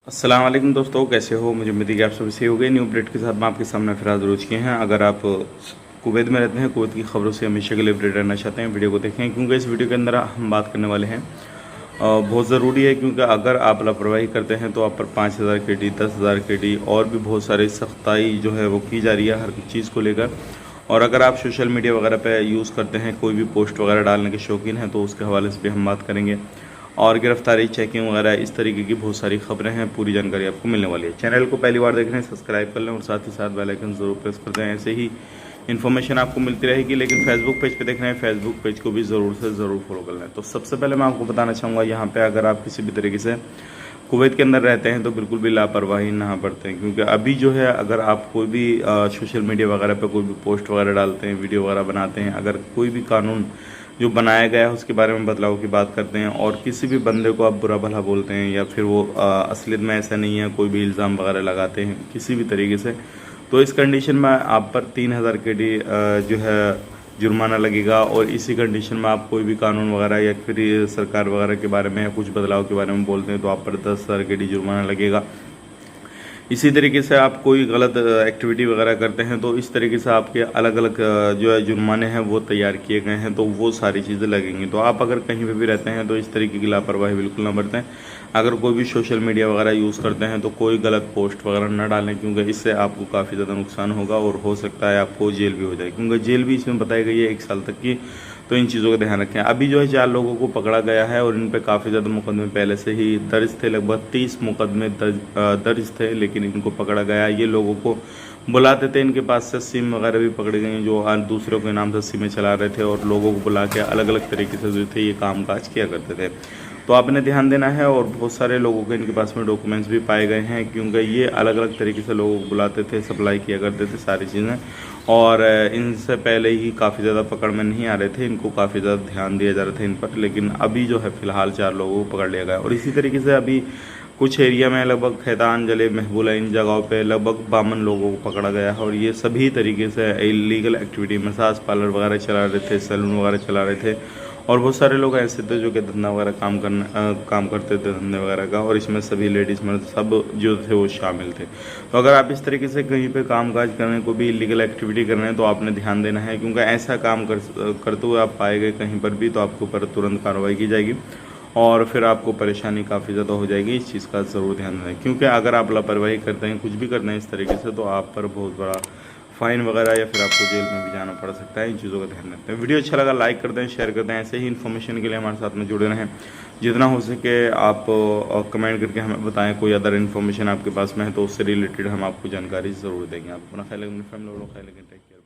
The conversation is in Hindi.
अस्सलाम वालेकुम दोस्तों, कैसे हो? मुझे उम्मीद है कि आप सभी सही हो गए। न्यू अपडेट के साथ मैं आपके सामने फिर हाजिर हो चुके हैं। अगर आप कुवैत में रहते हैं, कुवैत की खबरों से हमेशा के लिए अपडेट रहना चाहते हैं, वीडियो को देखें, क्योंकि इस वीडियो के अंदर हम बात करने वाले हैं बहुत ज़रूरी है, क्योंकि अगर आप लापरवाही करते हैं तो आप पर 5,000 KD, 10,000 KD और भी बहुत सारी सख्ताई जो है वो की जा रही है हर चीज़ को लेकर। और अगर आप सोशल मीडिया वगैरह पे यूज़ करते हैं, कोई भी पोस्ट वगैरह डालने के शौकीन हैं, तो उसके हवाले से भी हम बात करेंगे। और गिरफ्तारी, चेकिंग वगैरह इस तरीके की बहुत सारी खबरें हैं, पूरी जानकारी आपको मिलने वाली है। चैनल को पहली बार देख रहे हैं, सब्सक्राइब कर लें और साथ ही साथ बेल आइकन ज़रूर प्रेस कर दें। ऐसे ही इन्फॉर्मेशन आपको मिलती रहेगी। लेकिन फेसबुक पेज पे देख रहे हैं, फेसबुक पेज को भी ज़रूर से ज़रूर फॉलो कर लें। तो सबसे पहले मैं आपको बताना चाहूँगा, यहाँ पे अगर आप किसी भी तरीके से कुवैत के अंदर रहते हैं तो बिल्कुल भी लापरवाही ना बरतें, क्योंकि अभी जो है अगर आप कोई भी सोशल मीडिया वगैरह पे कोई भी पोस्ट वगैरह डालते हैं, वीडियो वगैरह बनाते हैं, अगर कोई भी कानून जो बनाया गया है उसके बारे में बदलाव की बात करते हैं और किसी भी बंदे को आप बुरा भला बोलते हैं, या फिर वो असलियत में ऐसा नहीं है, कोई भी इल्ज़ाम वगैरह लगाते हैं किसी भी तरीके से, तो इस कंडीशन में आप पर 3,000 KD जो है जुर्माना लगेगा। और इसी कंडीशन में आप कोई भी कानून वगैरह या फिर ये सरकार वगैरह के बारे में या कुछ बदलाव के बारे में बोलते हैं तो आप पर 10,000 KD जुर्माना लगेगा। इसी तरीके से आप कोई गलत एक्टिविटी वगैरह करते हैं तो इस तरीके से आपके अलग अलग जो है जुर्माने हैं वो तैयार किए गए हैं, तो वो सारी चीज़ें लगेंगी। तो आप अगर कहीं पे भी रहते हैं तो इस तरीके की लापरवाही बिल्कुल ना बरतें। अगर कोई भी सोशल मीडिया वगैरह यूज़ करते हैं तो कोई गलत पोस्ट वगैरह ना डालें, क्योंकि इससे आपको काफ़ी ज़्यादा नुकसान होगा और हो सकता है आपको जेल भी हो जाए, क्योंकि जेल भी इसमें बताई गई है 1 साल तक की। तो इन चीज़ों का ध्यान रखें। अभी जो है 4 लोगों को पकड़ा गया है और इन पे काफ़ी ज़्यादा मुकदमे पहले से ही दर्ज थे, लगभग 30 मुकदमे दर्ज थे, लेकिन इनको पकड़ा गया। ये लोगों को बुलाते थे, इनके पास से सिम वगैरह भी पकड़ी गई जो दूसरों के नाम से सिमें चला रहे थे और लोगों को बुला के अलग अलग तरीके से जो थे ये काम काज किया करते थे। तो आपने ध्यान देना है। और बहुत सारे लोगों के इनके पास में डॉक्यूमेंट्स भी पाए गए हैं, क्योंकि ये अलग अलग तरीके से लोगों को बुलाते थे, सप्लाई किया करते थे सारी चीज़ें। और इनसे पहले ही काफ़ी ज़्यादा पकड़ में नहीं आ रहे थे, इनको काफ़ी ज़्यादा ध्यान दिया जा रहा था इन पर, लेकिन अभी जो है फ़िलहाल 4 लोगों को पकड़ लिया गया। और इसी तरीके से अभी कुछ एरिया में लगभग खैतान, जले, महबूला, इन जगहों पे लगभग 52 लोगों को पकड़ा गया है। और ये सभी तरीके से इलीगल एक्टिविटी, मसाज पार्लर वगैरह चला रहे थे, सैलून वगैरह चला रहे थे। और बहुत सारे लोग ऐसे थे जो कि धंधा वगैरह काम करते थे, धंधे वगैरह का, और इसमें सभी लेडीज़ मर्द सब जो थे वो शामिल थे। तो अगर आप इस तरीके से कहीं पे काम काज कर रहे हैं, कोई भी इलीगल एक्टिविटी कर रहे हैं, तो आपने ध्यान देना है, क्योंकि ऐसा काम करते हुए आप पाए गए कहीं पर भी तो आपके ऊपर तुरंत कार्रवाई की जाएगी और फिर आपको परेशानी काफ़ी ज़्यादा हो जाएगी। इस चीज़ का ज़रूर ध्यान रखें, क्योंकि अगर आप लापरवाही करते हैं, कुछ भी करते हैं इस तरीके से, तो आप पर बहुत बड़ा फ़ाइन वगैरह या फिर आपको जेल में भी जाना पड़ सकता है। इन चीज़ों का ध्यान रखते हैं। वीडियो अच्छा लगा लाइक कर दें, शेयर कर दें। ऐसे ही इन्फॉर्मेशन के लिए हमारे साथ में जुड़े रहें। जितना हो सके आप कमेंट करके हमें बताएं, कोई अदर इन्फॉर्मेशन आपके पास में है तो उससे रिलेटेड हम आपको जानकारी ज़रूर देंगे। आप अपना ख्याल रखें, अपनी फैमिली वालों का ख्याल रखें। Take care.